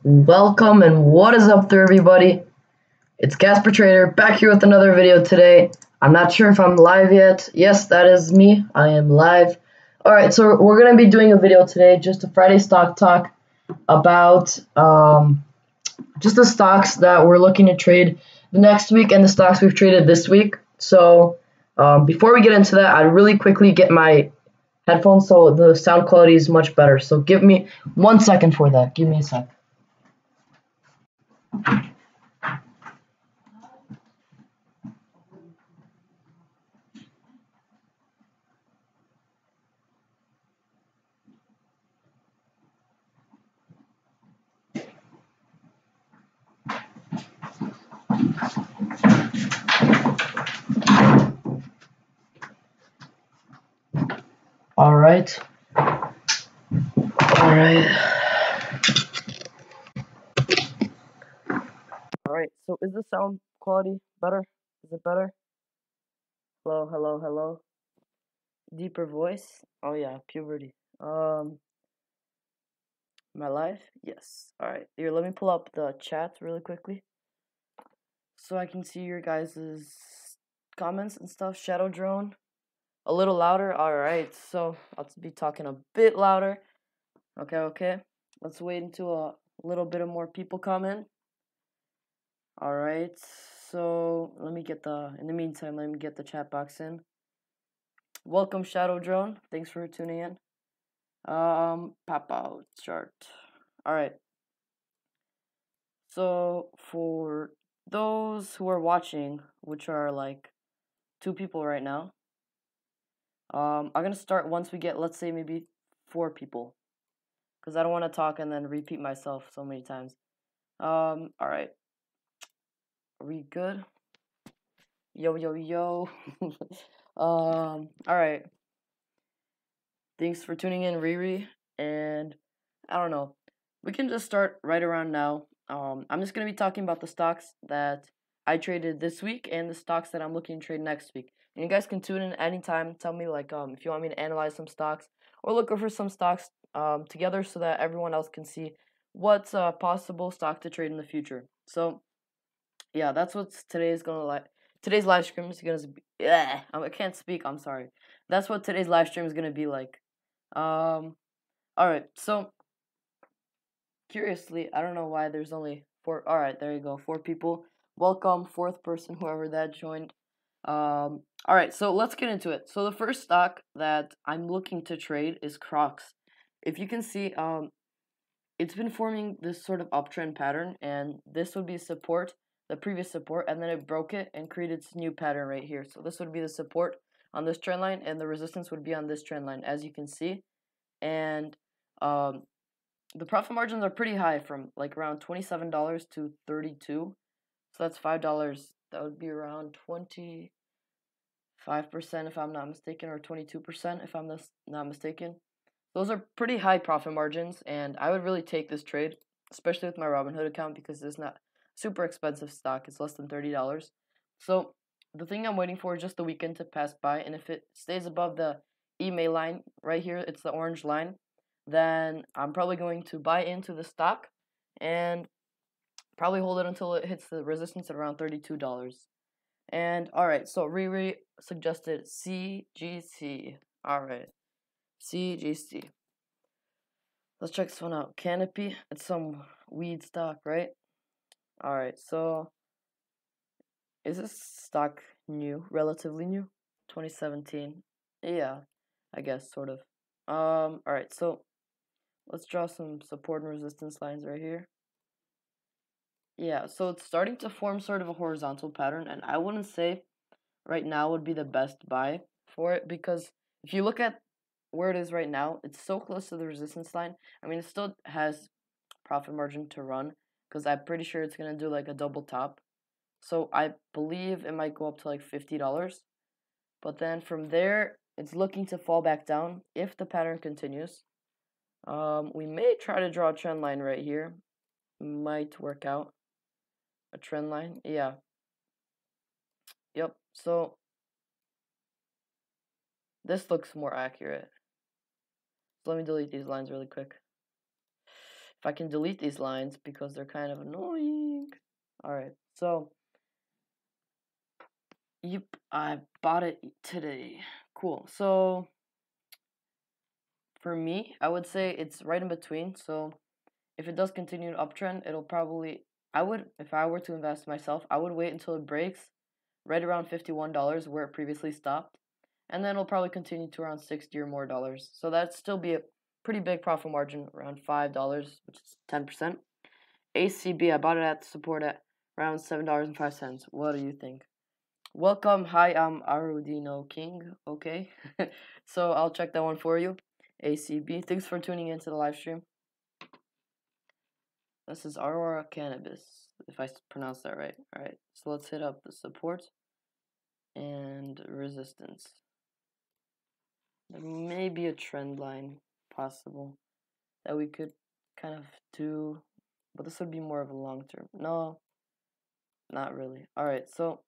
Welcome and what is up there, everybody? It's Casper Trader back here with another video today. I'm not sure if I'm live yet. Yes, that is me. I am live. Alright, so we're going to be doing a video today, just a Friday stock talk about just the stocks that we're looking to trade the next week and the stocks we've traded this week. So before we get into that, I'd really quickly get my headphones so the sound quality is much better. So give me 1 second for that. Give me a sec. Alright. Alright, so is the sound quality better? Is it better? Hello, hello, hello. Deeper voice? Oh yeah, puberty. My life? Yes. Alright, here, let me pull up the chat really quickly so I can see your guys' comments and stuff. Shadow drone. A little louder? Alright, so I'll be talking a bit louder. Okay. Let's wait until a little bit of more people come in. Alright, so in the meantime, let me get the chat box in. Welcome, Shadow Drone. Thanks for tuning in. Pop out chart. Alright. So, for those who are watching, which are like 2 people right now, I'm gonna start once we get, let's say, maybe 4 people. Because I don't want to talk and then repeat myself so many times. Alright. Are we good? Yo. Alright. Thanks for tuning in, Riri. And I don't know. We can just start right around now. I'm just going to be talking about the stocks that I traded this week and the stocks that I'm looking to trade next week. And you guys can tune in anytime. Tell me if you want me to analyze some stocks or look over some stocks together so that everyone else can see what's a possible stock to trade in the future. So yeah, that's what today's live stream is gonna be. I can't speak. I'm sorry. That's what today's live stream is gonna be like. All right. So curiously, I don't know why there's only 4. All right, there you go. 4 people. Welcome, 4th person, whoever that joined. All right. So let's get into it. So the first stock that I'm looking to trade is Crocs. If you can see, it's been forming this sort of uptrend pattern, and this would be support, the previous support, and then it broke it and created this new pattern right here. So this would be the support on this trend line, and the resistance would be on this trend line, as you can see. And the profit margins are pretty high, from like around $27 to $32. So that's $5. That would be around 25% if I'm not mistaken, or 22% if I'm not mistaken. Those are pretty high profit margins, and I would really take this trade, especially with my Robinhood account, because it's not super expensive stock. It's less than $30. So the thing I'm waiting for is just the weekend to pass by, and if it stays above the EMA line right here, it's the orange line, then I'm probably going to buy into the stock and probably hold it until it hits the resistance at around $32. And alright, so Riri suggested CGC. Alright. CGC. Let's check this one out. Canopy. It's some weed stock, right? Alright, so is this stock new? Relatively new? 2017. Yeah, I guess, sort of. Alright, so let's draw some support and resistance lines right here. Yeah, so it's starting to form sort of a horizontal pattern, and I wouldn't say right now would be the best buy for it, because if you look at where it is right now, it's so close to the resistance line. I mean, it still has profit margin to run, because I'm pretty sure it's going to do like a double top. So I believe it might go up to like $50. But then from there, it's looking to fall back down if the pattern continues. We may try to draw a trend line right here. Might work out. A trend line. Yeah. Yep. So this looks more accurate. So let me delete these lines really quick. if I can delete these lines because they're kind of annoying. Alright, so yep, I bought it today. Cool. So for me, I would say it's right in between. So if it does continue to uptrend, it'll probably I would if I were to invest myself, I would wait until it breaks right around $51 where it previously stopped. And then it'll probably continue to around 60 or more dollars. So that'd still be a pretty big profit margin, around $5, which is 10%. ACB, I bought it at support at around $7.05. What do you think? Welcome. Hi, I'm Arudino King. Okay. So I'll check that one for you. ACB. Thanks for tuning into the live stream. This is Aurora Cannabis, if I pronounce that right. Alright. So let's hit up the support and resistance. There may be a trend line possible that we could kind of do, but this would be more of a long term. No, not really. Alright, so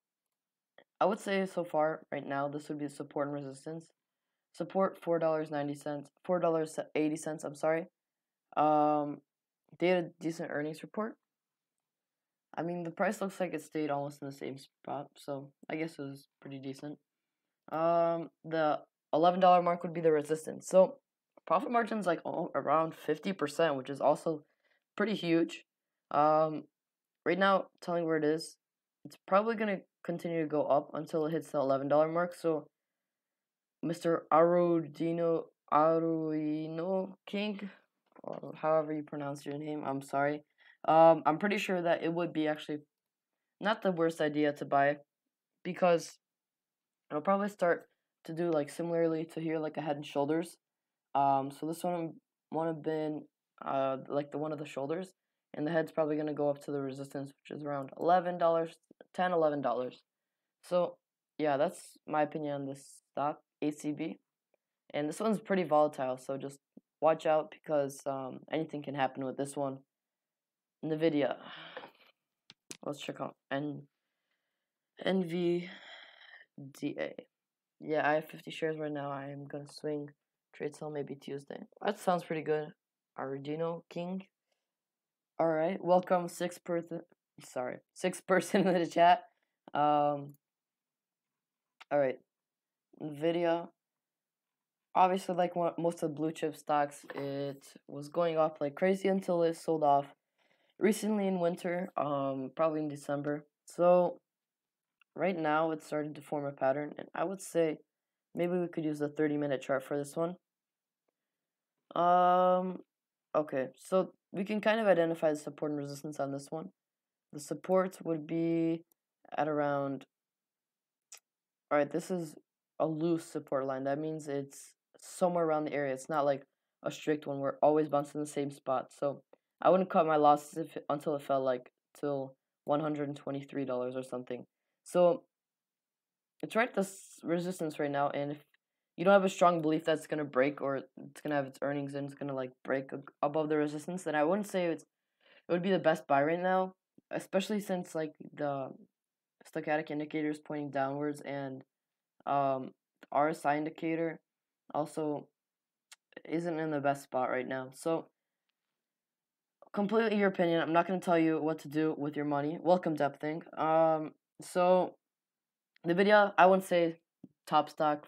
I would say so far, right now, this would be support and resistance. Support $4.90, $4.80, I'm sorry. They had a decent earnings report. I mean, the price looks like it stayed almost in the same spot, so I guess it was pretty decent. The $11 mark would be the resistance. So profit margin's like around 50%, which is also pretty huge. Right now, telling where it is, it's probably gonna continue to go up until it hits the $11 mark. So Mr. Aruino King, or however you pronounce your name, I'm sorry. I'm pretty sure that it would be actually not the worst idea to buy because it'll probably start to do like similarly to here, like a Head and Shoulders. So this one have been like the one of the shoulders, and the head's probably gonna go up to the resistance, which is around $11, $11. So yeah, that's my opinion on this stock, ACB, and this one's pretty volatile. So just watch out because anything can happen with this one. Nvidia. Let's check out NVDA. Yeah, I have 50 shares right now. I am gonna swing trade sell maybe Tuesday. That sounds pretty good. Arudino King. Alright, welcome sixth person in the chat. Alright. Nvidia. Obviously, like most of the blue chip stocks, it was going up like crazy until it sold off recently in winter, probably in December. So right now it's starting to form a pattern, and I would say maybe we could use a 30-minute chart for this one. Okay, so we can kind of identify the support and resistance on this one. The support would be at around, alright, this is a loose support line. That means it's somewhere around the area. It's not like a strict one. We're always bouncing the same spot. So I wouldn't cut my losses until it fell like till $123 or something. So it's right at this resistance right now, and if you don't have a strong belief that's gonna break or it's gonna have its earnings and it's gonna like break above the resistance, then I wouldn't say it would be the best buy right now, especially since like the stochastic indicator is pointing downwards and the RSI indicator also isn't in the best spot right now. So completely your opinion. I'm not gonna tell you what to do with your money. Welcome, Depthing. So Nvidia, I wouldn't say top stock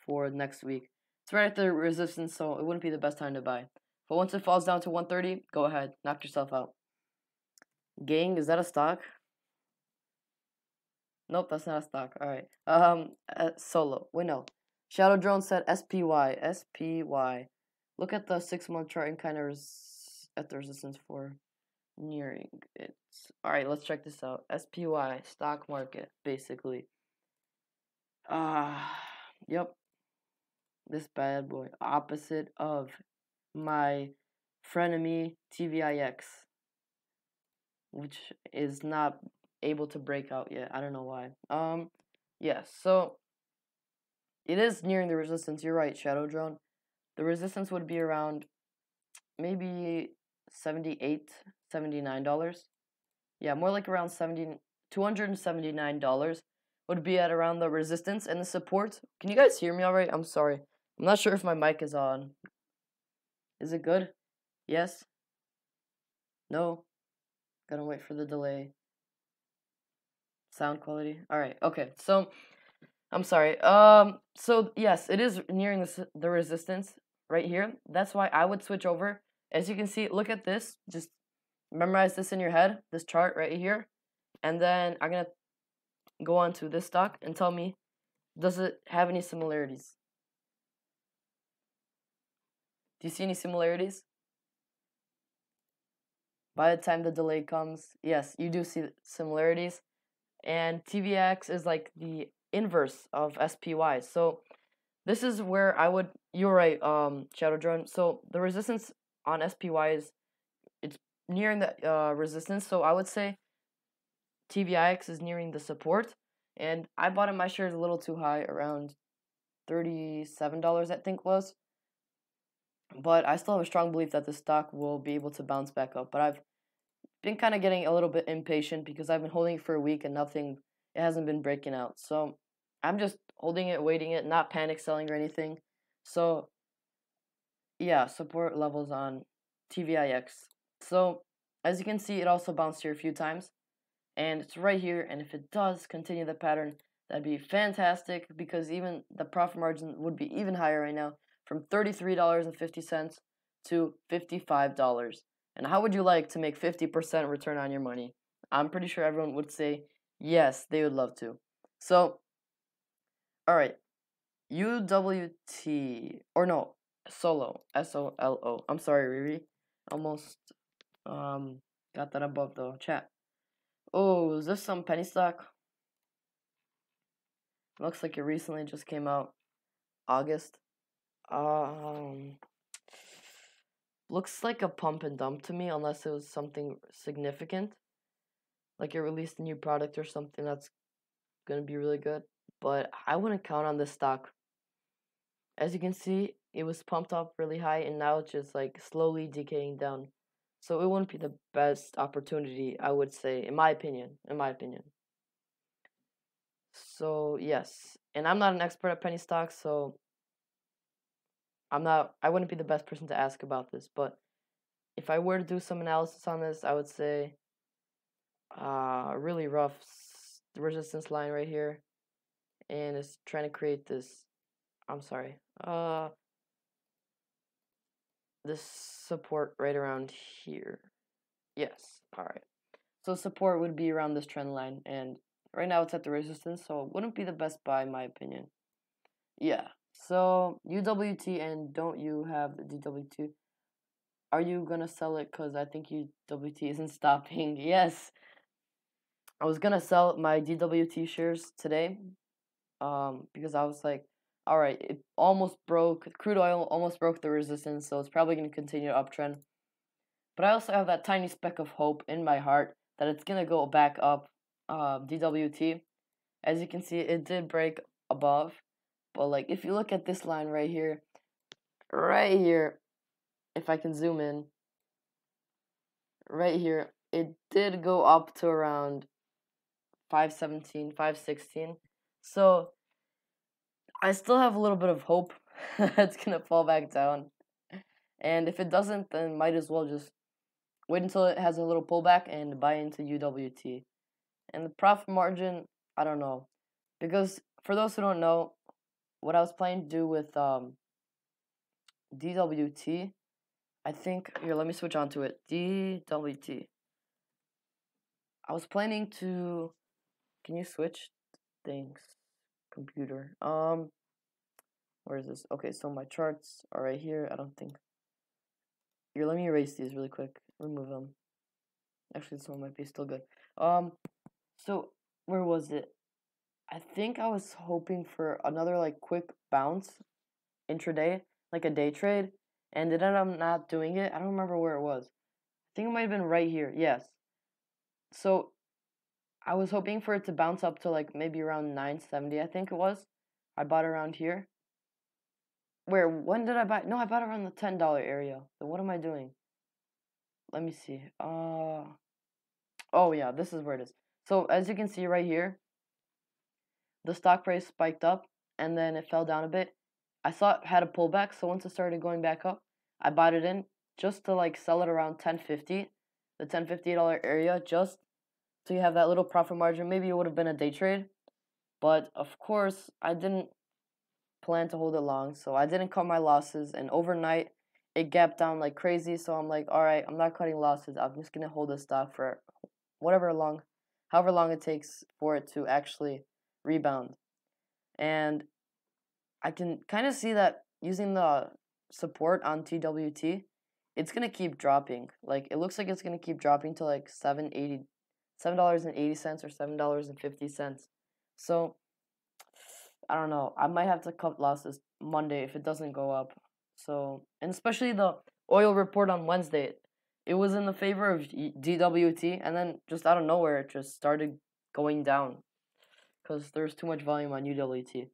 for next week. It's right at the resistance, so it wouldn't be the best time to buy. But once it falls down to 130, go ahead, knock yourself out. Gang, is that a stock? Nope, that's not a stock. All right. Solo. Wait, no. Shadow Drone said SPY. SPY. Look at the 6-month chart and kind of at the resistance for nearing it. All right, let's check this out. SPY, stock market, basically. Yep. This bad boy. Opposite of my frenemy TVIX, which is not able to break out yet. I don't know why. Yeah, so it is nearing the resistance. You're right, Shadow Drone. The resistance would be around maybe $78, $79. Yeah, more like around $279 would be at around the resistance and the support. Can you guys hear me all right? I'm sorry. I'm not sure if my mic is on. Is it good? Yes? No, gotta wait for the delay. Sound quality. All right. Okay. So I'm sorry. So yes, it is nearing the resistance right here. That's why I would switch over. As you can see, look at this. Just memorize this in your head. This chart right here, and then I'm gonna go on to this stock and tell me, does it have any similarities? Do you see any similarities? By the time the delay comes, yes, you do see similarities. And TVX is like the inverse of SPY. So this is where I would. You're right, Shadow Drone. So the resistance on SPY is it's nearing the resistance. So I would say TVIX is nearing the support. And I bought in my shares a little too high, around $37, I think was. But I still have a strong belief that the stock will be able to bounce back up. But I've been kind of getting a little bit impatient because I've been holding it for a week and nothing, it hasn't been breaking out. So I'm just holding it, waiting it, not panic selling or anything. So yeah, support levels on TVIX. So as you can see, it also bounced here a few times, and it's right here. And if it does continue the pattern, that'd be fantastic because even the profit margin would be even higher right now, from $33.50 to $55. And how would you like to make 50% return on your money? I'm pretty sure everyone would say yes, they would love to. So, all right, UWT, or no, Solo, SOLO. I'm sorry, Riri. Almost got that above the chat. Oh, is this some penny stock? Looks like it recently just came out. August. Um Looks like a pump and dump to me, unless it was something significant. Like it released a new product or something that's gonna be really good. But I wouldn't count on this stock. As you can see, it was pumped up really high and now it's just like slowly decaying down. So it wouldn't be the best opportunity, I would say, in my opinion. In my opinion. So yes, and I'm not an expert at penny stocks, so I wouldn't be the best person to ask about this. But if I were to do some analysis on this, I would say really rough resistance line right here, and it's trying to create this. I'm sorry. This support right around here. Yes. All right. So support would be around this trend line, and right now it's at the resistance, so it wouldn't be the best buy in my opinion. Yeah. So UWT, and don't you have the DWT? Are you gonna sell it? Cause I think UWT isn't stopping. Yes. I was gonna sell my DWT shares today, because I was like, all right, it almost broke. Crude oil almost broke the resistance, so it's probably gonna continue uptrend. But I also have that tiny speck of hope in my heart that it's gonna go back up. DWT, as you can see, it did break above, but like if you look at this line right here, if I can zoom in, right here, it did go up to around 517, 516. So I still have a little bit of hope it's gonna fall back down. And if it doesn't, then might as well just wait until it has a little pullback and buy into UWT. And the profit margin, I don't know. Because for those who don't know, what I was planning to do with DWT, I think, here, let me switch on to it. DWT. I was planning to, can you switch? Thanks, computer. Where is this? Okay, so my charts are right here. I don't think. Here, let me erase these really quick. Remove them. Actually, this one might be still good. So where was it? I think I was hoping for another like quick bounce intraday, like a day trade, and ended up not doing it. I don't remember where it was. I think it might have been right here. Yes. So I was hoping for it to bounce up to like maybe around 970, I think it was. I bought around here. Where? When did I buy? No, I bought around the $10 area. So what am I doing? Let me see. Oh yeah, this is where it is. So as you can see right here, the stock price spiked up and then it fell down a bit. I saw it had a pullback, so once it started going back up, I bought it in just to like sell it around 1050. the $10-$58 area just so you have that little profit margin. Maybe it would have been a day trade, but of course I didn't plan to hold it long, so I didn't cut my losses, and overnight it gapped down like crazy, so I'm like, alright, I'm not cutting losses, I'm just gonna hold this stock for however long it takes for it to actually rebound. And I can kind of see that using the support on TWT, it's gonna keep dropping. Like it looks like it's gonna keep dropping to like $7.80 or $7.50. So I don't know. I might have to cut losses Monday if it doesn't go up. So, and especially the oil report on Wednesday, it was in the favor of DWT, and then just out of nowhere, it just started going down because there's too much volume on UWT.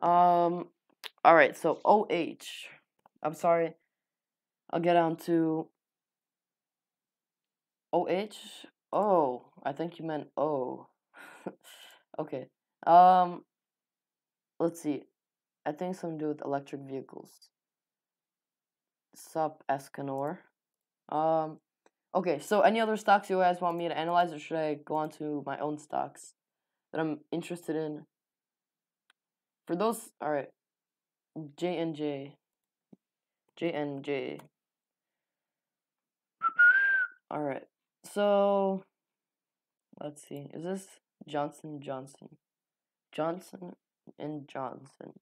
All right. So OH. I'm sorry. I'll get on to OH. Oh, I think you meant O. Okay. Let's see. I think something to do with electric vehicles. Sup, Escanor. Okay, so any other stocks you guys want me to analyze, or should I go on to my own stocks that I'm interested in? For those, alright. J&J. Alright. So, let's see. Is this Johnson Johnson? Johnson and Johnson.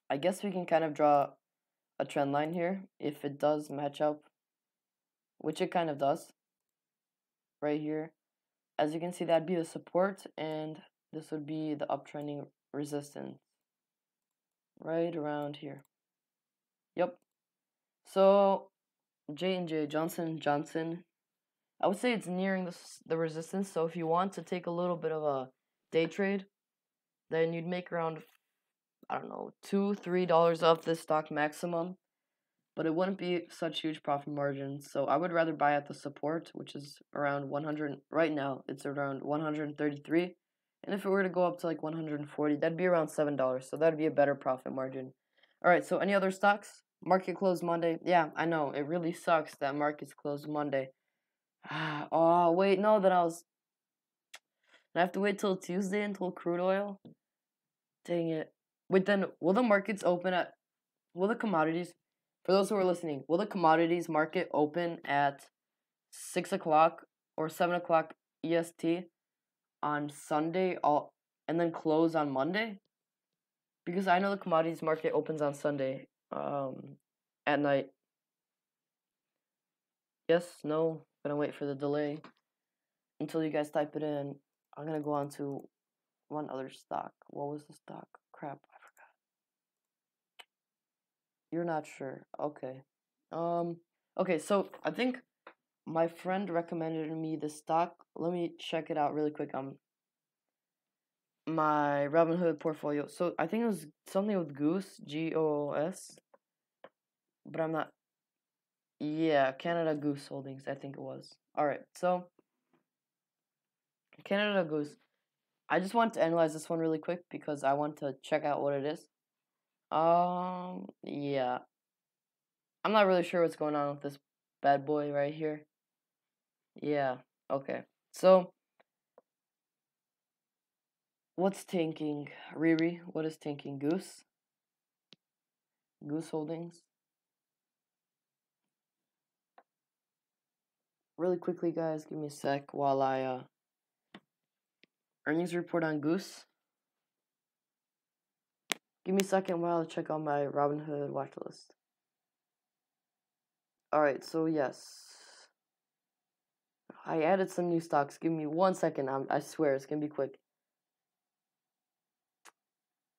I guess we can kind of draw a trend line here if it does match up, which it kind of does right here. As you can see, that'd be the support, and this would be the uptrending resistance right around here. Yep. So J&J, Johnson Johnson, I would say it's nearing the resistance. So if you want to take a little bit of a day trade, then you'd make around, I don't know, $2-3 off this stock maximum, but it wouldn't be such huge profit margins. So I would rather buy at the support, which is around 100. Right now, it's around 133. And if it were to go up to like 140, that'd be around $7. So that'd be a better profit margin. All right, so any other stocks? Market closed Monday. Yeah, I know. It really sucks that markets closed Monday. Oh, wait, no, I have to wait till Tuesday until crude oil? Dang it. Wait, then, will the markets open at, will the commodities, for those who are listening, will the commodities market open at 6 o'clock or 7 o'clock EST on Sunday and then close on Monday? Because I know the commodities market opens on Sunday at night. Yes, no, gonna wait for the delay until you guys type it in. I'm gonna go on to one other stock. What was the stock? Crap, I forgot. You're not sure. Okay. Okay, so I think my friend recommended me this stock. Let me check it out really quick on my Robinhood portfolio. So I think it was something with Goose, GOOS, but I'm not. Yeah, Canada Goose Holdings, I think it was. Alright, so Canada Goose. I just want to analyze this one really quick because I want to check out what it is. Yeah. I'm not really sure what's going on with this bad boy right here. Yeah, okay. So, what's tanking? Riri, what is tanking? Goose? Goose Holdings? Really quickly, guys, give me a sec while I, earnings report on Goose. Give me a second while I check on my Robinhood watch list. Alright, so yes. I added some new stocks. Give me 1 second. I swear it's gonna be quick.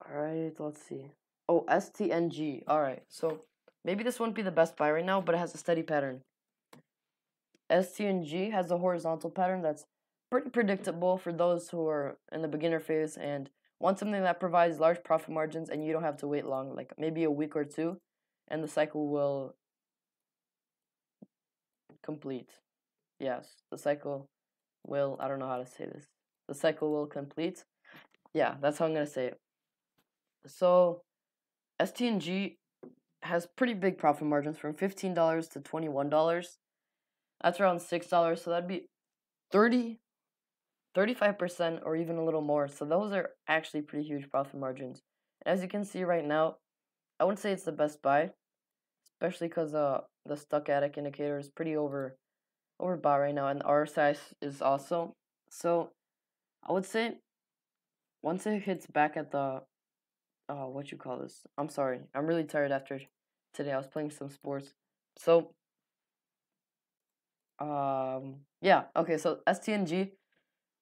Alright, let's see. Oh, STNG. Alright, so maybe this wouldn't be the best buy right now, but it has a steady pattern. STNG has a horizontal pattern that's pretty predictable for those who are in the beginner phase and want something that provides large profit margins and you don't have to wait long, like maybe a week or two, and the cycle will complete. Yes, the cycle will, I don't know how to say this. The cycle will complete. Yeah, that's how I'm going to say it. So, STNG has pretty big profit margins from $15 to $21. That's around $6, so that'd be 30, 35% or even a little more. So those are actually pretty huge profit margins. As you can see right now, I wouldn't say it's the best buy, especially because the stuck attic indicator is pretty overbought right now, and the RSI is also. So I would say once it hits back at the what you call this? I'm sorry, I'm really tired after today. I was playing some sports, so yeah, okay. So STNG,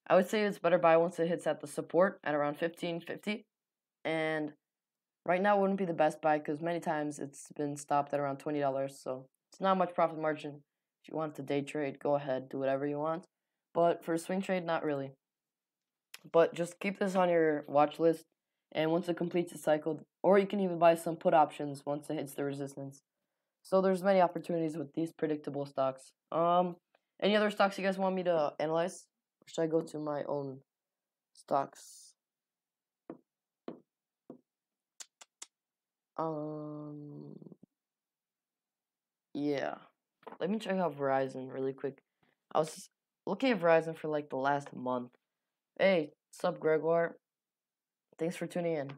I would say it's better buy once it hits at the support at around 15.50, and right now wouldn't be the best buy because many times it's been stopped at around $20, so it's not much profit margin. If you want to day trade, go ahead, do whatever you want. But for swing trade, not really. But just keep this on your watch list, and once it completes the cycle, or you can even buy some put options once it hits the resistance. So there's many opportunities with these predictable stocks. Any other stocks you guys want me to analyze? Or should I go to my own stocks? Um, yeah. Let me check out Verizon really quick. I was looking at Verizon for like the last month. Hey, sup, Gregoire? Thanks for tuning in.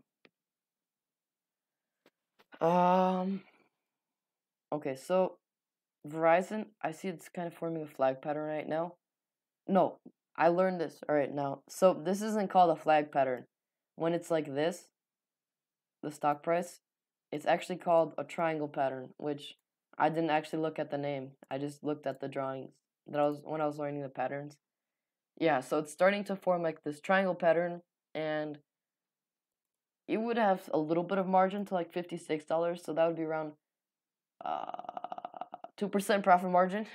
Um, okay, so Verizon, I see it's kind of forming a flag pattern right now. No, I learned this. All right, now. So this isn't called a flag pattern. When it's like this, the stock price, it's actually called a triangle pattern, which I didn't actually look at the name. I just looked at the drawings that I was when I was learning the patterns. Yeah, so it's starting to form like this triangle pattern, and it would have a little bit of margin to like $56, so that would be around 2% profit margin.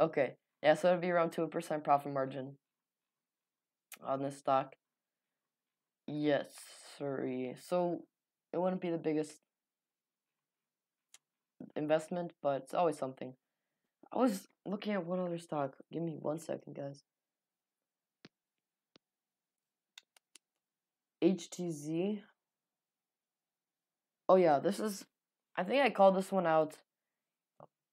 Okay, yeah, so it'd be around 2% profit margin on this stock. Yes, sorry. So it wouldn't be the biggest investment, but it's always something. I was looking at one other stock. Give me 1 second, guys. HTZ. Oh yeah, this is. I think I called this one out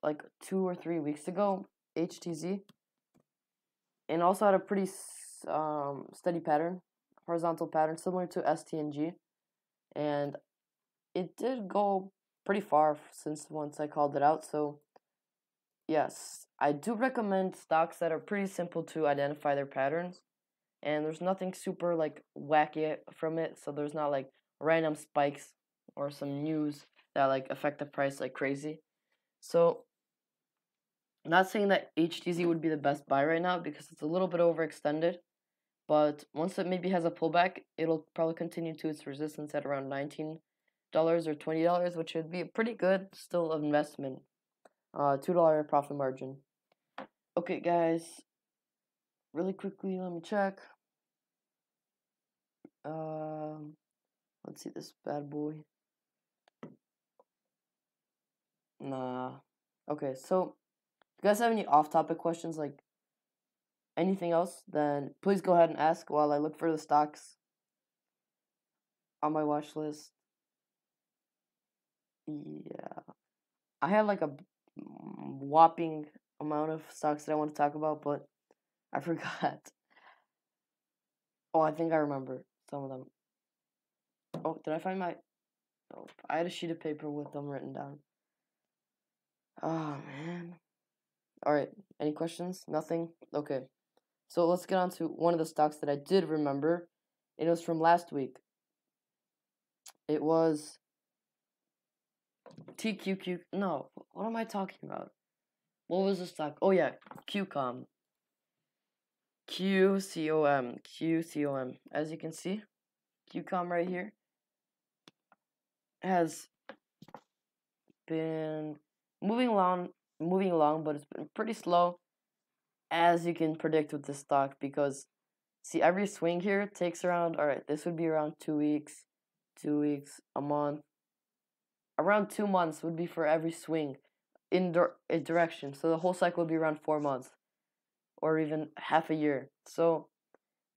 like 2 or 3 weeks ago. HTZ, and also had a pretty steady pattern, horizontal pattern similar to STNG, and it did go pretty far since once I called it out. So yes, I do recommend stocks that are pretty simple to identify their patterns, and there's nothing super like wacky from it. So there's not like random spikes or some news that like affect the price like crazy. So I'm not saying that HTZ would be the best buy right now because it's a little bit overextended. But once it maybe has a pullback, it'll probably continue to its resistance at around $19 or $20, which would be a pretty good still investment. $2 profit margin. Okay, guys. Really quickly, let me check. Um, let's see this bad boy. Nah. Okay, so if you guys have any off-topic questions, like anything else, then please go ahead and ask while I look for the stocks on my watch list. Yeah. I had like a whopping amount of stocks that I want to talk about, but I forgot. Oh, I think I remember some of them. Oh, did I find my... Oh, I had a sheet of paper with them written down. Oh, man. Alright, any questions? Nothing? Okay. So let's get on to one of the stocks that I did remember. It was from last week. It was TQQ. No, what am I talking about? What was the stock? Oh yeah, QCOM. QCOM. QCOM. As you can see, QCOM right here has been moving along, but it's been pretty slow, as you can predict with this stock, because see, every swing here takes around, all right, this would be around 2 weeks, 2 weeks, a month, around 2 months would be for every swing in a direction. So the whole cycle would be around 4 months, or even half a year. So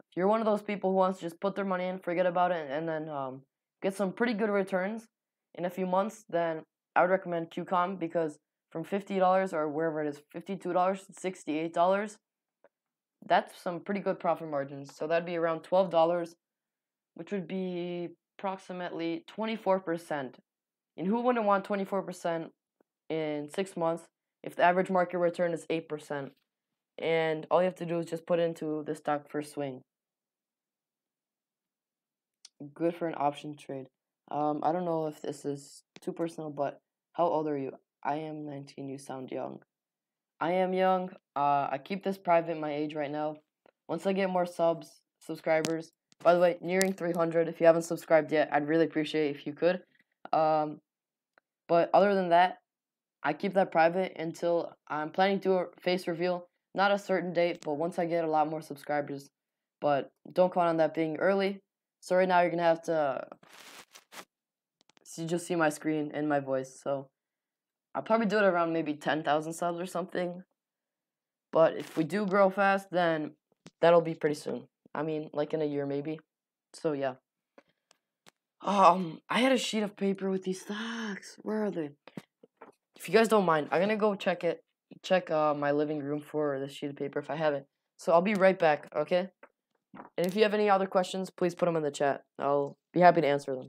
if you're one of those people who wants to just put their money in, forget about it, and then get some pretty good returns in a few months, then I would recommend QCOM because from $50 or wherever it is, $52 to $68, that's some pretty good profit margins. So that'd be around $12, which would be approximately 24%. And who wouldn't want 24% in 6 months if the average market return is 8%? And all you have to do is just put into the stock for swing. Good for an option trade. I don't know if this is too personal, but how old are you? I am 19. You sound young. I am young. I keep this private, my age right now. Once I get more subscribers. By the way, nearing 300. If you haven't subscribed yet, I'd really appreciate it if you could. But other than that, I keep that private until I'm planning to do a face reveal. Not a certain date, but once I get a lot more subscribers. But don't count on that being early. So right now you're gonna have to just see my screen and my voice. So I'll probably do it around maybe 10,000 subs or something. But if we do grow fast, then that'll be pretty soon. I mean, like in a year maybe. So yeah. I had a sheet of paper with these stocks. Where are they? If you guys don't mind, I'm gonna go check my living room for this sheet of paper if I have it. So I'll be right back, okay? And if you have any other questions, please put them in the chat. I'll be happy to answer them.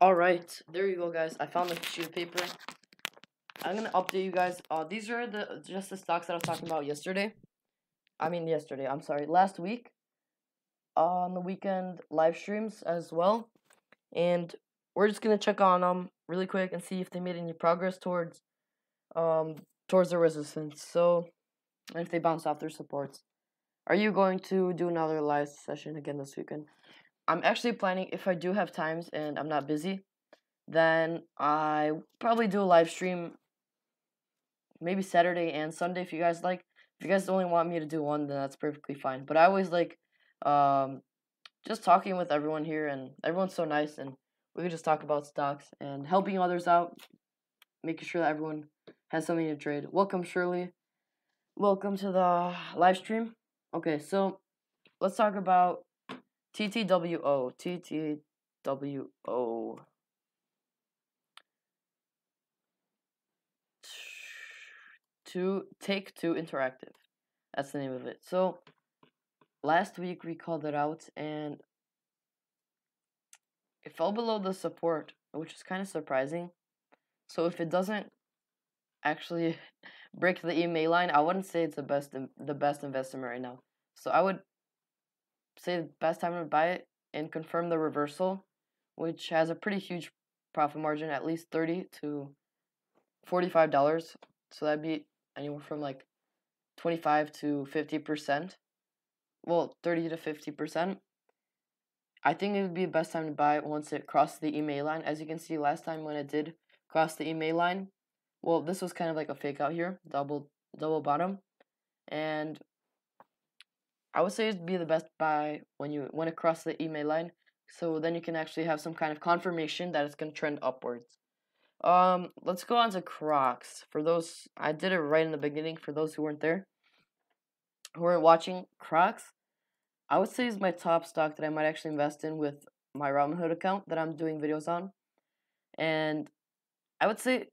Alright, there you go, guys. I found the sheet of paper. I'm gonna update you guys. These are just the stocks that I was talking about yesterday. I'm sorry, last week. On the weekend live streams as well. And we're just gonna check on them really quick and see if they made any progress towards their resistance. So, and if they bounce off their supports. Are you going to do another live session again this weekend? I'm actually planning, if I do have times and I'm not busy, then I probably do a live stream maybe Saturday and Sunday if you guys like. If you guys only want me to do one, then that's perfectly fine. But I always like just talking with everyone here, and everyone's so nice, and we can just talk about stocks and helping others out, making sure that everyone has something to trade. Welcome, Shirley. Welcome to the live stream. Okay, so let's talk about TTWO. TTWO. Take Two Interactive. That's the name of it. So last week we called it out and it fell below the support, which is kind of surprising. So if it doesn't actually break the EMA line, I wouldn't say it's the best investment right now. So I would say the best time to buy it and confirm the reversal, which has a pretty huge profit margin, at least $30 to $45. So that'd be anywhere from like 25 to 50%. Well, 30 to 50%. I think it would be the best time to buy it once it crossed the EMA line. As you can see, last time when it did cross the EMA line, well, this was kind of like a fake out here, double bottom, and I would say it'd be the best buy when it crossed the EMA line. So then you can actually have some kind of confirmation that it's gonna trend upwards. Let's go on to Crocs. For those, I did it right in the beginning. For those who weren't there, who weren't watching, Crocs, I would say is my top stock that I might actually invest in with my Robinhood account that I'm doing videos on. And I would say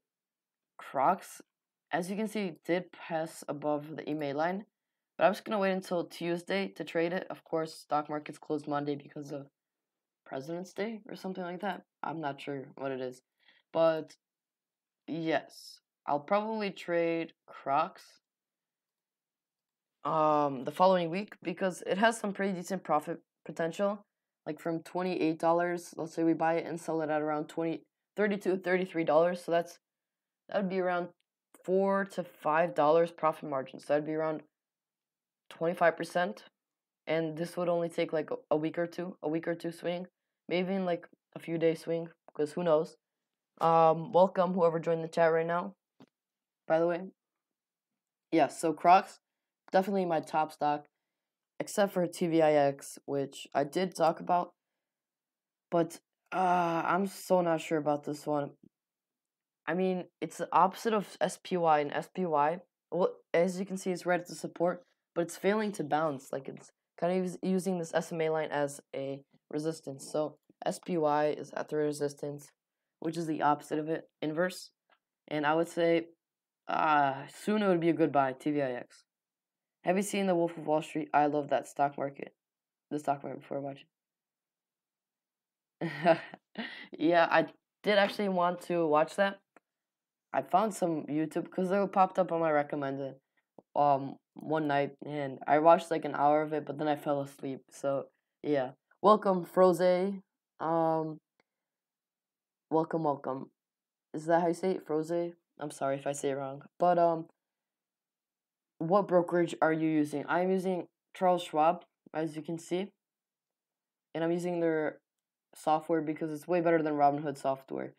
Crocs, as you can see, did pass above the EMA line. But I'm just going to wait until Tuesday to trade it. Of course, stock markets closed Monday because of President's Day or something like that. I'm not sure what it is. But yes, I'll probably trade Crocs the following week because it has some pretty decent profit potential. Like from $28, let's say we buy it and sell it at around $32, $33. So that would be around $4 to $5 profit margin. So that'd be around 25%. And this would only take like a week or two swing, maybe in like a few days swing. because who knows. Welcome whoever joined the chat right now. By the way, yeah. So Crocs, definitely my top stock, except for TVIX, which I did talk about, but I'm so not sure about this one. I mean, it's the opposite of SPY, and SPY, well, as you can see, it's right at the support, but it's failing to bounce. Like, it's kind of using this SMA line as a resistance. So SPY is at the resistance, which is the opposite of it, inverse. And I would say soon it would be a good buy, TVIX. Have you seen The Wolf of Wall Street? I love that stock market. The stock market before watching. Yeah, I did actually want to watch that. I found some YouTube because they popped up on my recommended one night, and I watched like an hour of it, but then I fell asleep. So yeah, welcome Froze. Welcome. Is that how you say it, Froze? I'm sorry if I say it wrong, but what brokerage are you using? I'm using Charles Schwab, as you can see, and I'm using their software because it's way better than Robinhood software,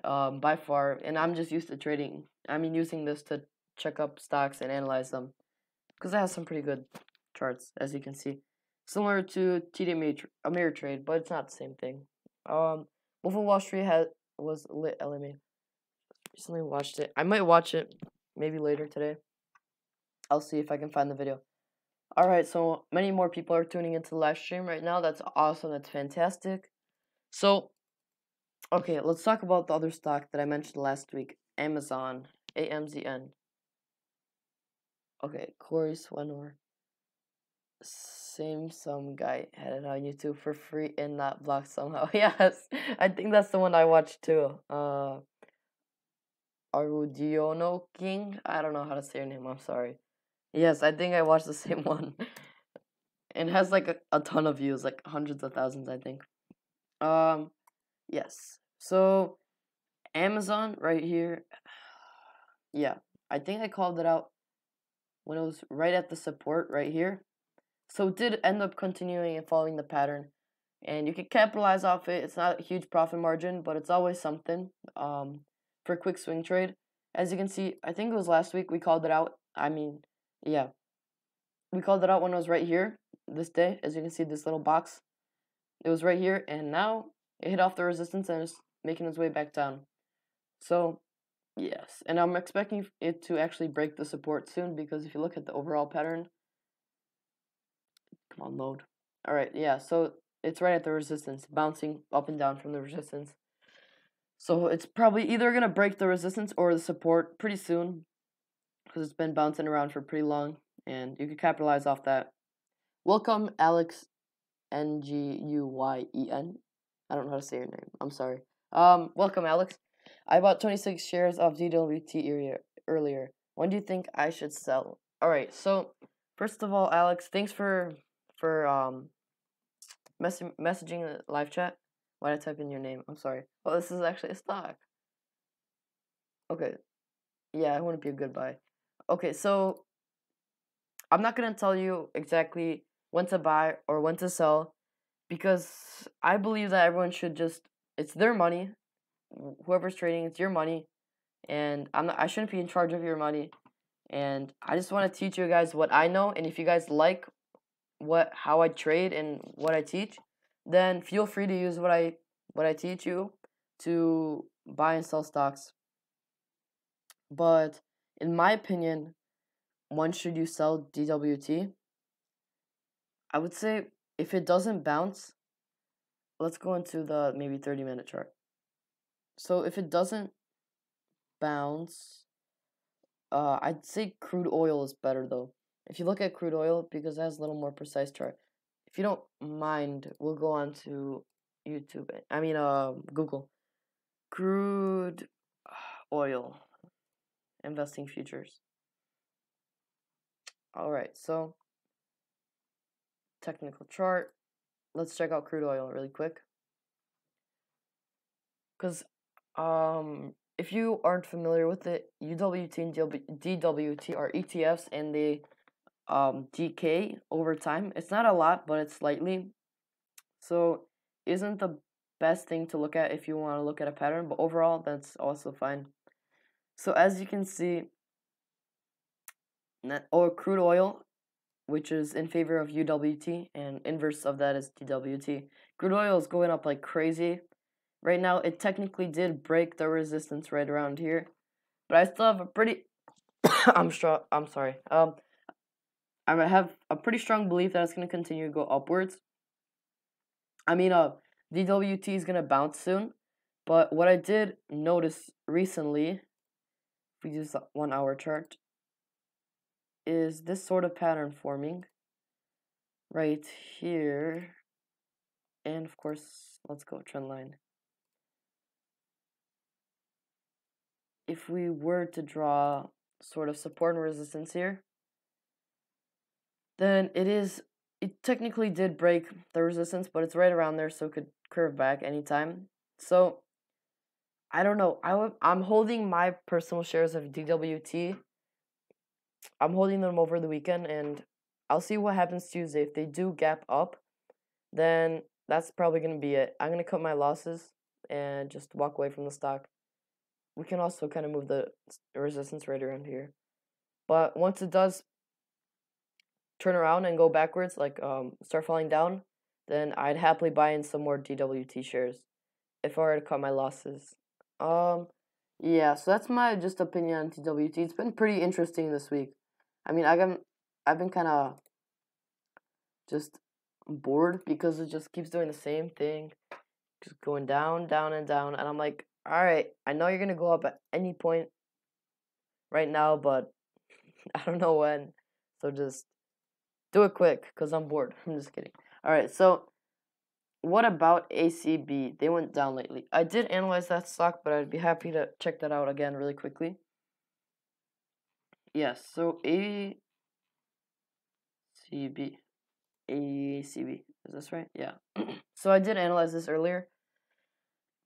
by far. And I'm just used to trading. I mean, using this to check up stocks and analyze them because it has some pretty good charts, as you can see. Similar to TD Ameritrade, but it's not the same thing. Wolf of Wall Street was lit LMA. Recently watched it. I might watch it maybe later today. I'll see if I can find the video. Alright, so many more people are tuning into the live stream right now. That's awesome. That's fantastic. So, okay, let's talk about the other stock that I mentioned last week. Amazon. AMZN. Okay, Corey Swenor. Some guy had it on YouTube for free and not blocked somehow. Yes, I think that's the one I watched too. Arudiono King? I don't know how to say your name, I'm sorry. Yes, I think I watched the same one. It has like a ton of views, like hundreds of thousands, I think. Yes. So Amazon right here. Yeah, I think I called it out when it was right at the support right here. So it did end up continuing and following the pattern. And you can capitalize off it. It's not a huge profit margin, but it's always something for a quick swing trade. As you can see, I think it was last week we called it out. I mean, yeah. We called it out when it was right here this day. As you can see, this little box. It was right here, and now it hit off the resistance and is making its way back down. So, yes. And I'm expecting it to actually break the support soon because if you look at the overall pattern, come on, load. Alright, yeah, so it's right at the resistance, bouncing up and down from the resistance. So it's probably either going to break the resistance or the support pretty soon because it's been bouncing around for pretty long, and you can capitalize off that. Welcome, Alex Nguyen. I don't know how to say your name. I'm sorry. Welcome, Alex. I bought 26 shares of DWT earlier. When do you think I should sell? All right. So, first of all, Alex, thanks for messaging the live chat. Why did I type in your name? I'm sorry. Oh, this is actually a stock. Okay. Yeah, it wouldn't be a good buy. Okay, so I'm not gonna tell you exactly when to buy or when to sell because I believe that everyone should it's their money. Whoever's trading, it's your money, and I shouldn't be in charge of your money. And I just want to teach you guys what I know, and if you guys like how I trade and what I teach, then feel free to use what I teach you to buy and sell stocks. But in my opinion, when should you sell DWT? I would say if it doesn't bounce, let's go into the maybe 30-minute chart. So if it doesn't bounce, I'd say crude oil is better though. If you look at crude oil, because it has a little more precise chart. If you don't mind, we'll go on to YouTube. I mean, Google. Crude oil investing futures. All right, so technical chart. Let's check out crude oil really quick. Because if you aren't familiar with it, UWT and DWT are ETFs and they decay over time. It's not a lot, but it's slightly. So isn't the best thing to look at if you want to look at a pattern, but overall, that's also fine. So as you can see, or crude oil, which is in favor of UWT, and inverse of that is DWT. Crude oil is going up like crazy. Right now, it technically did break the resistance right around here, but I still have a pretty I'm sorry. I have a pretty strong belief that it's gonna continue to go upwards. I mean, DWT is gonna bounce soon, but what I did notice recently, if we use the 1 hour chart, is this sort of pattern forming right here, and of course, let's go trend line. If we were to draw sort of support and resistance here, then it technically did break the resistance, but it's right around there, so it could curve back anytime. So I don't know. I'm holding my personal shares of DWT. I'm holding them over the weekend, and I'll see what happens Tuesday. If they do gap up, then that's probably going to be it. I'm going to cut my losses and just walk away from the stock. We can also kind of move the resistance right around here. But once it does turn around and go backwards, like start falling down, then I'd happily buy in some more DWT shares if I were to cut my losses. Yeah, so that's my just opinion on DWT. It's been pretty interesting this week. I mean, I've been kind of just bored because it just keeps doing the same thing, just going down, down, and down, and I'm like, all right, I know you're gonna go up at any point right now, but I don't know when, so just do it quick, because I'm bored. I'm just kidding. Alright, so what about ACB? They went down lately. I did analyze that stock, but I'd be happy to check that out again really quickly. Yes, so ACB. ACB. Is this right? Yeah. So I did analyze this earlier.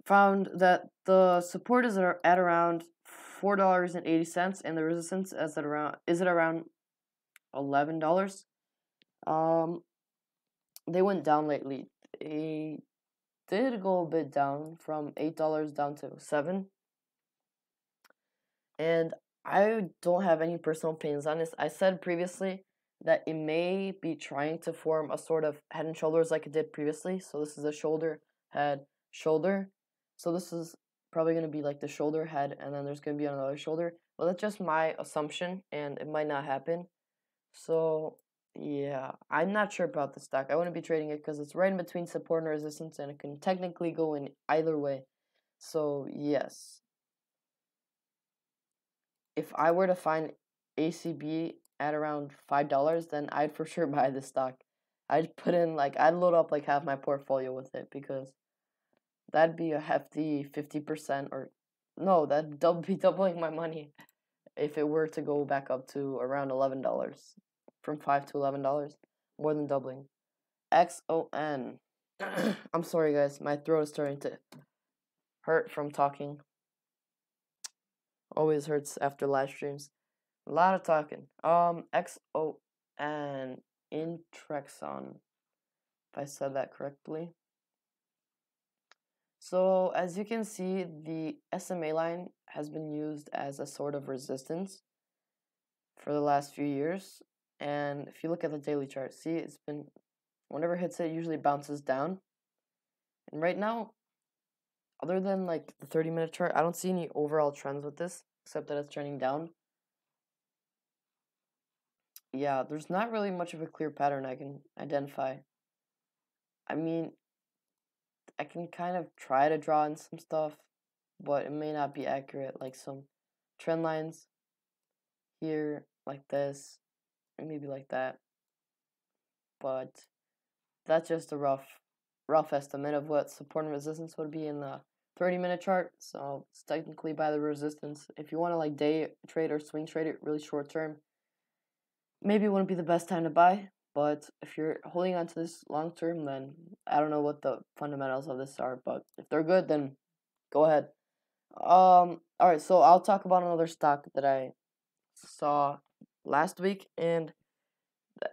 Found that the support is at around $4.80, and the resistance is at around $11. They went down lately. They did go a bit down from $8 down to $7. And I don't have any personal opinions on this. I said previously that it may be trying to form a sort of head and shoulders like it did previously. So this is a shoulder, head, shoulder. So this is probably going to be like the shoulder, head, and then there's going to be another shoulder. Well, that's just my assumption, and it might not happen. So yeah, I'm not sure about the stock. I wouldn't be trading it because it's right in between support and resistance, and it can technically go in either way. So yes, if I were to find ACB at around $5, then I'd for sure buy this stock. I'd load up like half my portfolio with it, because that'd be a hefty 50%, or no, that'd be doubling my money if it were to go back up to around $11, from $5 to $11, more than doubling. XON. I'm sorry, guys. My throat is starting to hurt from talking. Always hurts after live streams. A lot of talking. XON. Intrexon. If I said that correctly. So, as you can see, the SMA line has been used as a sort of resistance for the last few years. And if you look at the daily chart, see, it's been, whenever it hits it, usually bounces down. And right now, other than like the 30-minute chart, I don't see any overall trends with this, except that it's trending down. Yeah, there's not really much of a clear pattern I can identify. I mean, I can kind of try to draw in some stuff, but it may not be accurate, like some trend lines here, like this, and maybe like that. But that's just a rough estimate of what support and resistance would be in the 30-minute chart. So it's technically by the resistance. If you want to like day trade or swing trade it really short term, maybe it wouldn't be the best time to buy. But if you're holding on to this long term, then I don't know what the fundamentals of this are. But if they're good, then go ahead. Alright, so I'll talk about another stock that I saw last week and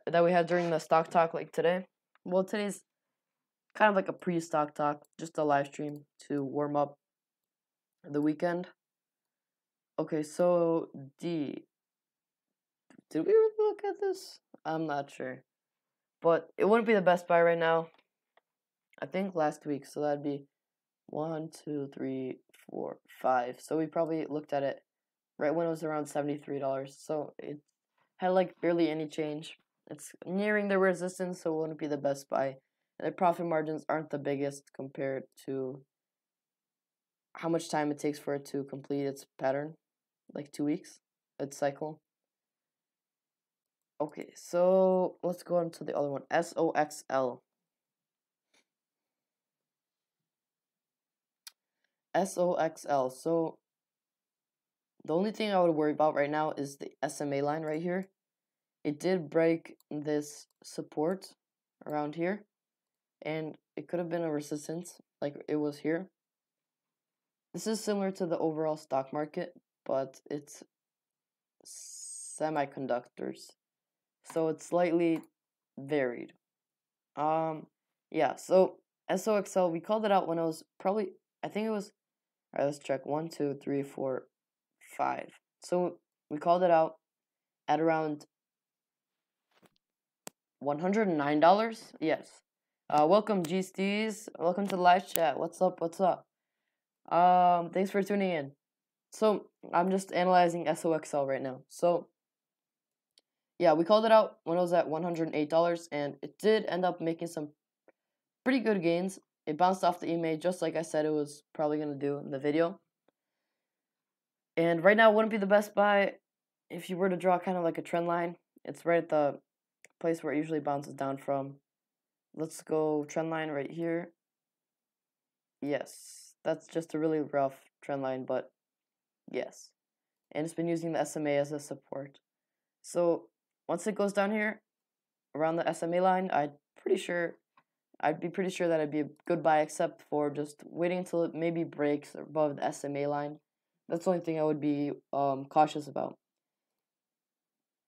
that we had during the stock talk like today. Well, today's kind of like a pre-stock talk, just a live stream to warm up the weekend. Okay, so did we really look at this? I'm not sure, but it wouldn't be the best buy right now. I think last week, so that'd be 1, 2, 3, 4, 5. So we probably looked at it right when it was around $73. So it had like barely any change. It's nearing the resistance, so it wouldn't be the best buy. And the profit margins aren't the biggest compared to how much time it takes for it to complete its pattern, like 2 weeks, its cycle. Okay, so let's go on to the other one, SOXL. SOXL. So the only thing I would worry about right now is the SMA line right here. It did break this support around here, and it could have been a resistance like it was here. This is similar to the overall stock market, but it's semiconductors, so it's slightly varied. Yeah, so SOXL, we called it out when it was probably, I think it was, all right, let's check, 1, 2, 3, 4, 5. So we called it out at around $109. Yes. Welcome, G Steez. Welcome to the live chat. What's up? What's up? Thanks for tuning in. So I'm just analyzing SOXL right now. So yeah, we called it out when it was at $108, and it did end up making some pretty good gains. It bounced off the EMA just like I said it was probably gonna do in the video. And right now wouldn't be the best buy if you were to draw kind of like a trend line. It's right at the place where it usually bounces down from. Let's go trend line right here. Yes, that's just a really rough trend line, but yes. And it's been using the SMA as a support. So once it goes down here around the SMA line, I'd be pretty sure that it'd be a good buy, except for just waiting until it maybe breaks above the SMA line. That's the only thing I would be cautious about.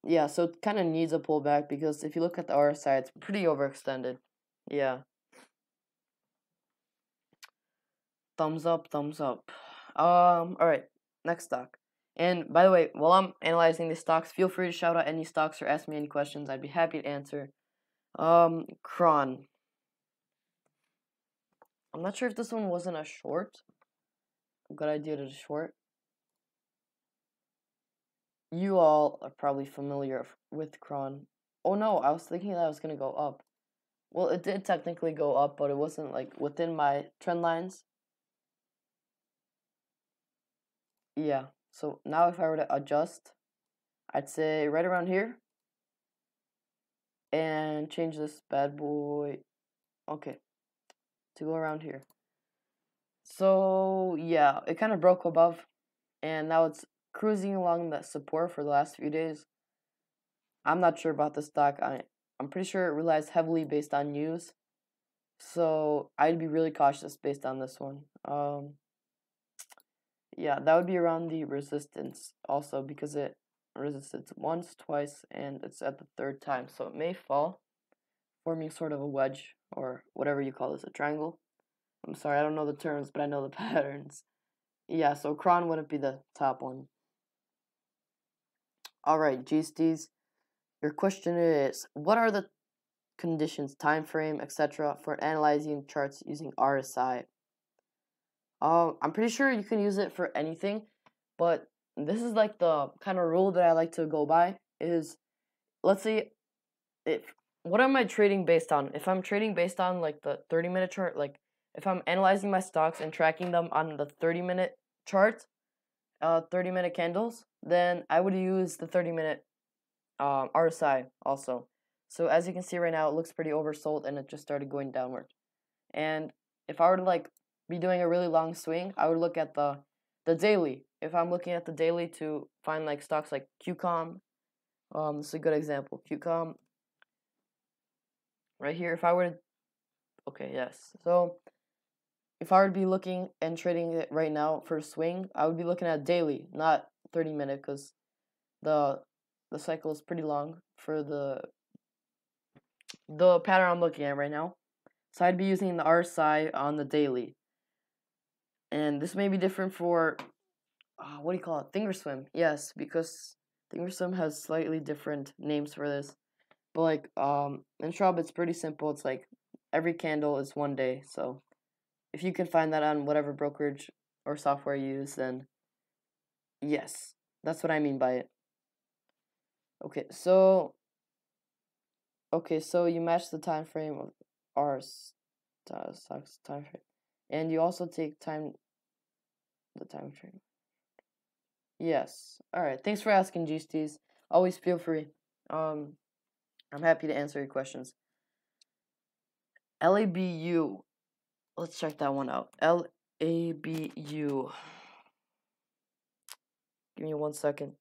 Yeah, so it kind of needs a pullback because if you look at the RSI, it's pretty overextended. Yeah. Thumbs up, thumbs up. Alright, next stock. And by the way, while I'm analyzing these stocks, feel free to shout out any stocks or ask me any questions. I'd be happy to answer. Kron. I'm not sure if this one wasn't a short. A good idea to short. You all are probably familiar with Kron. Oh no, I was thinking that it was gonna go up. Well, it did technically go up, but it wasn't like within my trend lines. Yeah, so now if I were to adjust, I'd say right around here. And change this bad boy, okay, to go around here. So yeah, it kind of broke above, and now it's cruising along that support for the last few days. I'm not sure about the stock. I'm pretty sure it relies heavily based on news, so I'd be really cautious based on this one. Yeah, that would be around the resistance also, because it resisted once, twice, and it's at the third time, so it may fall, forming sort of a wedge, or whatever you call this, a triangle. I'm sorry, I don't know the terms, but I know the patterns. Yeah, so Kron wouldn't be the top one. Alright, GSTs, your question is, what are the conditions, time frame, etc. for analyzing charts using RSI? I'm pretty sure you can use it for anything, but this is like the kind of rule that I like to go by is, let's see, what am I trading based on? If I'm trading based on like the 30-minute chart, like if I'm analyzing my stocks and tracking them on the 30-minute chart, 30-minute candles, then I would use the 30-minute RSI also. So as you can see right now, it looks pretty oversold and it just started going downward. And if I were to like be doing a really long swing, I would look at the daily. If I'm looking at the daily to find like stocks like QCOM, this is a good example. QCOM right here. If I were to, okay, yes. So if I were to be looking and trading it right now for a swing, I would be looking at daily, not 30-minute, because the cycle is pretty long for the pattern I'm looking at right now. So I'd be using the RSI on the daily. And this may be different for, what do you call it? Thinkorswim. Yes, because Thinkorswim has slightly different names for this. But like, in Schwab, it's pretty simple. It's like every candle is 1 day. So if you can find that on whatever brokerage or software you use, then yes, that's what I mean by it. Okay, so you match the time frame of our stock's time frame, and you also take the time frame. Yes. All right. Thanks for asking, G-Steez. Always feel free. I'm happy to answer your questions. LABU. Let's check that one out. LABU. Give me 1 second.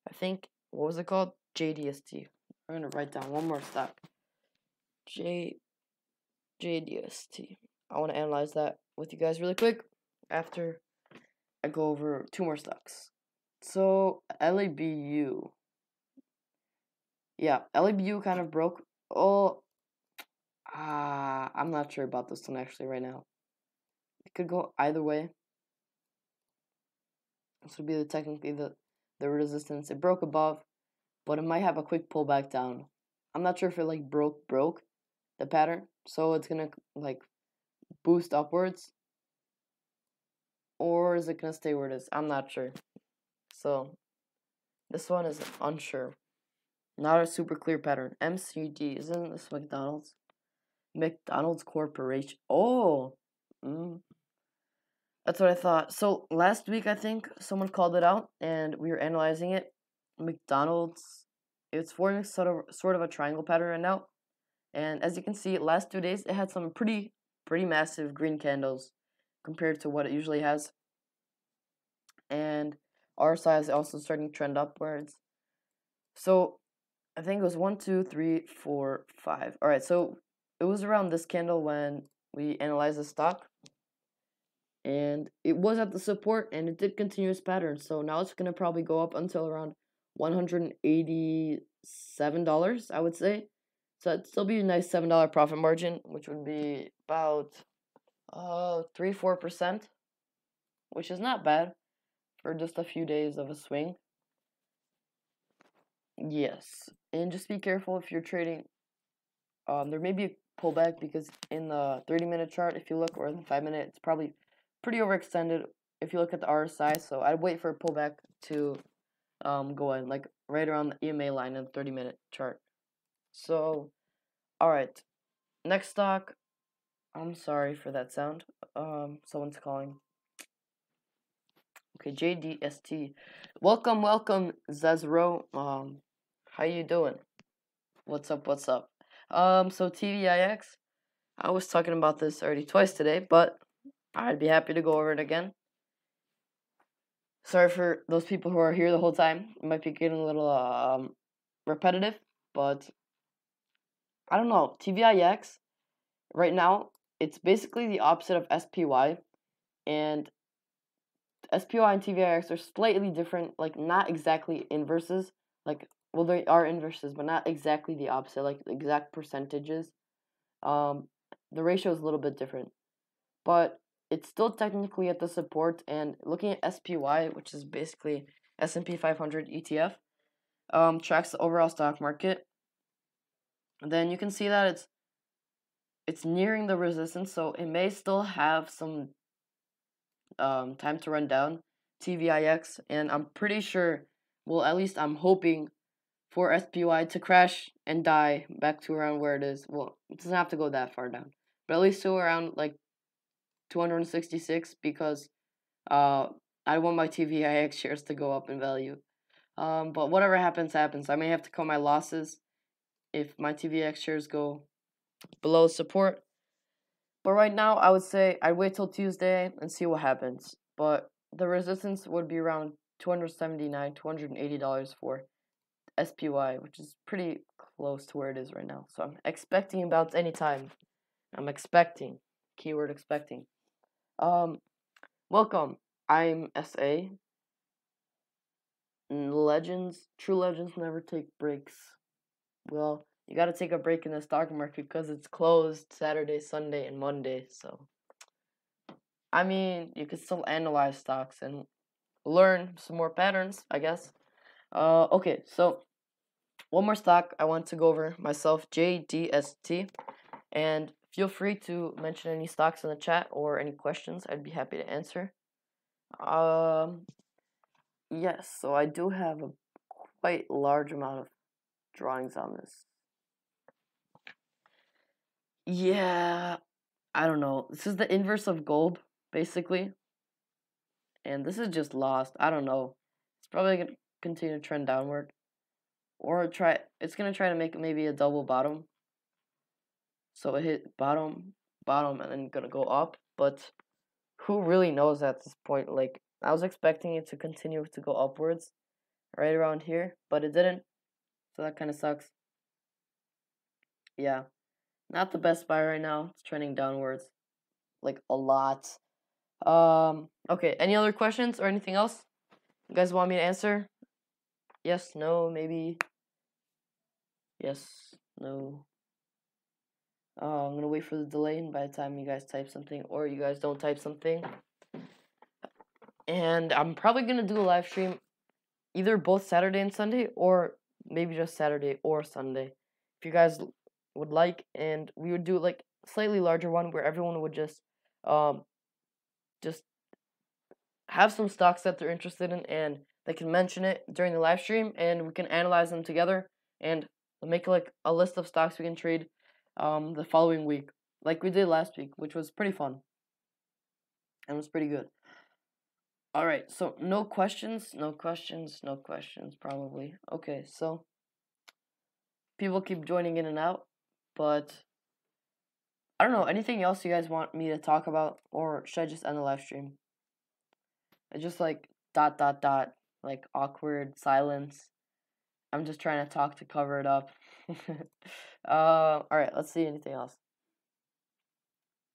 I think, what was it called? JDST. I'm going to write down one more stock. JDST. I want to analyze that with you guys really quick after I go over two more stocks. So, LABU. Yeah, LABU kind of broke. I'm not sure about this one actually right now. It could go either way. This would be technically the resistance. It broke above, but it might have a quick pullback down. I'm not sure if it like broke the pattern, so it's gonna like boost upwards, or is it gonna stay where it is? I'm not sure. So this one is unsure. Not a super clear pattern. MCD, isn't this McDonald's? McDonald's Corporation. Oh, that's what I thought. So last week, I think someone called it out, and we were analyzing it. McDonald's, it's forming sort of a triangle pattern right now, and as you can see, last 2 days it had some pretty massive green candles compared to what it usually has, and RSI is also starting to trend upwards. So I think it was 1, 2, 3, 4, 5. All right, so it was around this candle when we analyzed the stock, and it was at the support, and it did continue its pattern. So now it's gonna probably go up until around $187, I would say. So it'd still be a nice $7 profit margin, which would be about 3-4%, which is not bad for just a few days of a swing. Yes, and just be careful if you're trading. There may be a pullback because in the 30-minute chart, if you look, or in the 5-minute, it's probably pretty overextended if you look at the RSI. So I'd wait for a pullback to go in, like right around the EMA line in the 30-minute chart. So, all right, next stock. I'm sorry for that sound. Someone's calling. Okay, JDST. Welcome, Zezro. How you doing? What's up? So TVIX. I was talking about this already twice today, but I'd be happy to go over it again. Sorry for those people who are here the whole time. It might be getting a little repetitive, but I don't know. TVIX right now, it's basically the opposite of SPY, and SPY and TVIX are slightly different, like not exactly inverses. Like, well, they are inverses, but not exactly the opposite, like exact percentages. The ratio is a little bit different, but it's still technically at the support. And looking at SPY, which is basically S&P 500 ETF, tracks the overall stock market. And then you can see that it's nearing the resistance, so it may still have some time to run down TVIX, and I'm pretty sure, well, at least I'm hoping for SPY to crash and die back to around where it is. Well, it doesn't have to go that far down, but at least to around like 266, because I want my TVIX shares to go up in value. But whatever happens. I may have to cut my losses if my TVX shares go below support. But right now, I would say I'd wait till Tuesday and see what happens. But the resistance would be around $279, $280 for SPY, which is pretty close to where it is right now. So I'm expecting about any time. I'm expecting. Keyword expecting. Welcome. I'm SA. True legends never take breaks. Well, you got to take a break in the stock market because it's closed Saturday, Sunday, and Monday. So, I mean, you can still analyze stocks and learn some more patterns, I guess. Okay, so one more stock I want to go over myself, JDST, and feel free to mention any stocks in the chat or any questions. I'd be happy to answer. Um, yes, so I do have a quite large amount of drawings on this. Yeah, I don't know. This is the inverse of gold, basically. And this is just lost. I don't know. It's probably gonna continue to trend downward. Or it's gonna try to make maybe a double bottom. So it hit bottom, bottom, and then gonna go up. But who really knows at this point? Like, I was expecting it to continue to go upwards right around here, but it didn't. So that kind of sucks. Yeah. Not the best buy right now. It's trending downwards. Like, a lot. Okay, any other questions or anything else you guys want me to answer? Yes, no, maybe. Yes, no. I'm gonna wait for the delay, and by the time you guys type something or you guys don't type something. And I'm probably gonna do a live stream either both Saturday and Sunday, or maybe just Saturday or Sunday. If you guys would like, and we would do like slightly larger one where everyone would just have some stocks that they're interested in and they can mention it during the live stream and we can analyze them together and make like a list of stocks we can trade the following week like we did last week, which was pretty fun and was pretty good. All right, so no questions, probably. Okay, so people keep joining in and out, but I don't know, anything else you guys want me to talk about, or should I just end the live stream? It's just like dot dot dot, like awkward silence. I'm just trying to talk to cover it up. All right, let's see anything else.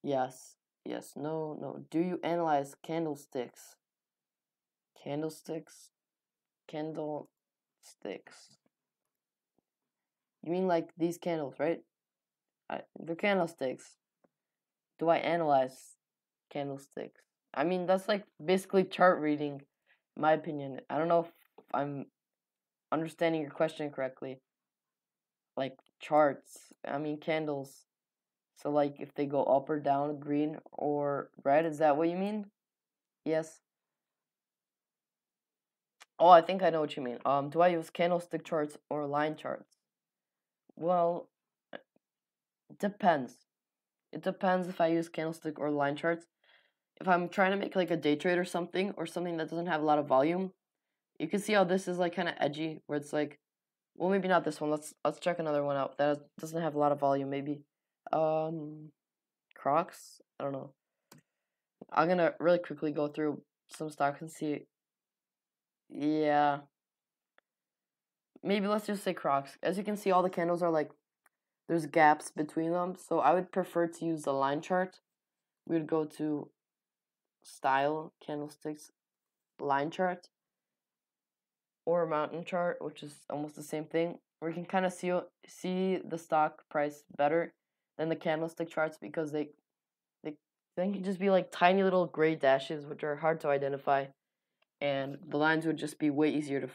Yes, yes, no, no. Do you analyze candlesticks? Candlesticks? Candlesticks. You mean like these candles, right? They're candlesticks. Do I analyze candlesticks? I mean, that's like basically chart reading, in my opinion. I don't know if I'm understanding your question correctly. Like charts, I mean candles. So like if they go up or down, green or red, is that what you mean? Yes. Oh, I think I know what you mean. Do I use candlestick charts or line charts? Well, it depends. It depends if I use candlestick or line charts. If I'm trying to make like a day trade or something that doesn't have a lot of volume, you can see how this is like kind of edgy, where it's like, well, maybe not this one. Let's check another one out that doesn't have a lot of volume. Maybe, Crocs. I don't know. I'm gonna really quickly go through some stocks and see. Yeah, maybe let's just say Crocs. As you can see, all the candles are like there's gaps between them. So I would prefer to use the line chart. We would go to style candlesticks line chart or mountain chart, which is almost the same thing. Where you can kind of see the stock price better than the candlestick charts because they can just be like tiny little gray dashes which are hard to identify, and the lines would just be way easier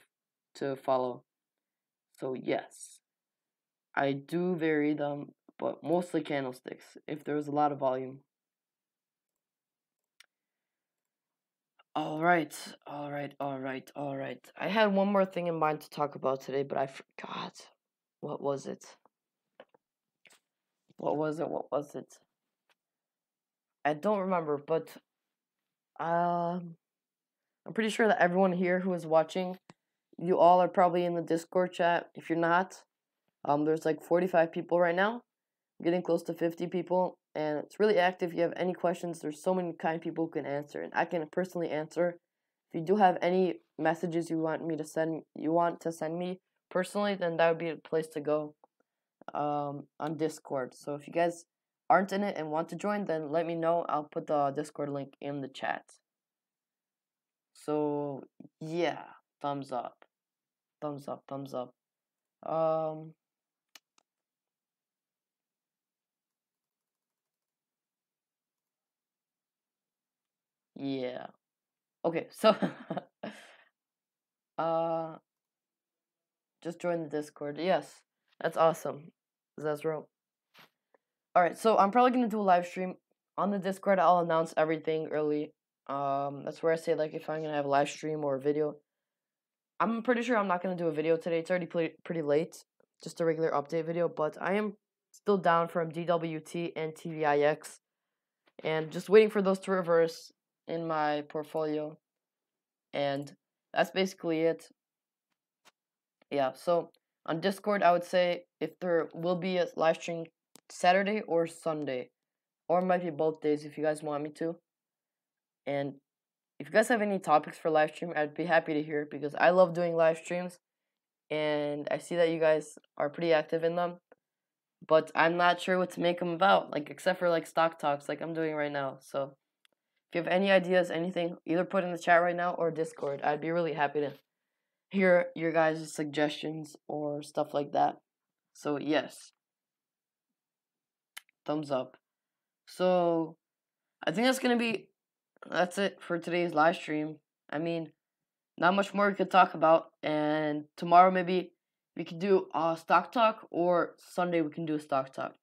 to follow. So yes, I do vary them, but mostly candlesticks if there's a lot of volume. All right, all right, all right, all right. I had one more thing in mind to talk about today, but I forgot. What was it? What was it? What was it? I don't remember, but um, I'm pretty sure that everyone here who is watching, you all are probably in the Discord chat. If you're not, there's like 45 people right now, getting close to 50 people, and it's really active. If you have any questions, there's so many kind people who can answer, and I can personally answer. If you do have any messages you want to send me personally, then that would be a place to go on Discord. So if you guys aren't in it and want to join, then let me know. I'll put the Discord link in the chat. So yeah, thumbs up, thumbs up, thumbs up. Um, Yeah. Okay, so uh just join the Discord. Yes. That's awesome. That's right. Alright, so I'm probably gonna do a live stream. On the Discord I'll announce everything early. That's where I say like if I'm gonna have a live stream or a video. I'm pretty sure I'm not gonna do a video today. It's already pretty late. Just a regular update video, but I am still down from DWT and TVIX. And just waiting for those to reverse in my portfolio. And that's basically it. Yeah, so on Discord, I would say if there will be a live stream Saturday or Sunday, or it might be both days if you guys want me to. And if you guys have any topics for live stream, I'd be happy to hear it because I love doing live streams, and I see that you guys are pretty active in them. But I'm not sure what to make them about, like except for like stock talks, like I'm doing right now. So if you have any ideas, anything, either put in the chat right now or Discord. I'd be really happy to hear your guys' suggestions or stuff like that. So yes, thumbs up. So I think that's it for today's live stream. I mean, not much more we could talk about, and tomorrow maybe we could do a stock talk, or Sunday we can do a stock talk.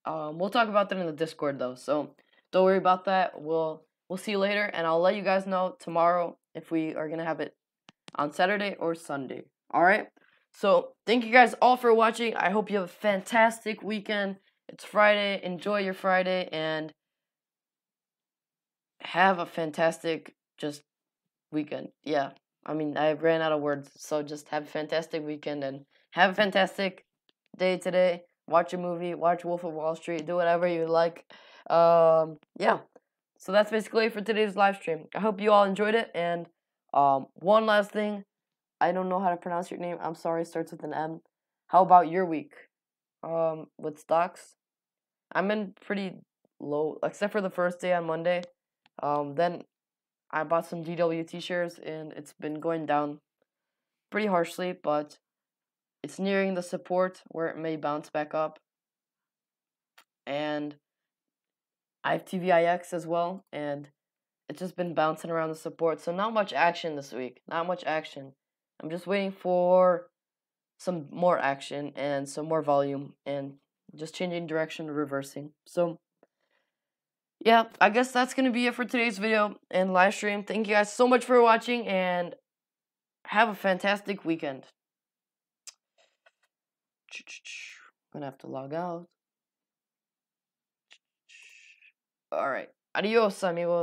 We'll talk about that in the Discord though, so don't worry about that. We'll see you later, and I'll let you guys know tomorrow if we are gonna have it on Saturday or Sunday. All right. So thank you guys all for watching. I hope you have a fantastic weekend. It's Friday. Enjoy your Friday and have a fantastic just weekend. Yeah. I mean, I ran out of words, so just have a fantastic weekend and have a fantastic day today. Watch a movie, watch Wolf of Wall Street, do whatever you like. Yeah. So that's basically it for today's live stream. I hope you all enjoyed it. And one last thing, I don't know how to pronounce your name. I'm sorry, it starts with an M. How about your week? With stocks? I'm in pretty low, except for the first day on Monday. Then I bought some DWT shares and it's been going down pretty harshly, but it's nearing the support where it may bounce back up. And I have TVIX as well, and it's just been bouncing around the support. So not much action this week. Not much action. I'm just waiting for some more action and some more volume and just changing direction, reversing. So yeah, I guess that's gonna be it for today's video and live stream. Thank you guys so much for watching and have a fantastic weekend. I'm gonna have to log out. Alright. Adios, amigos.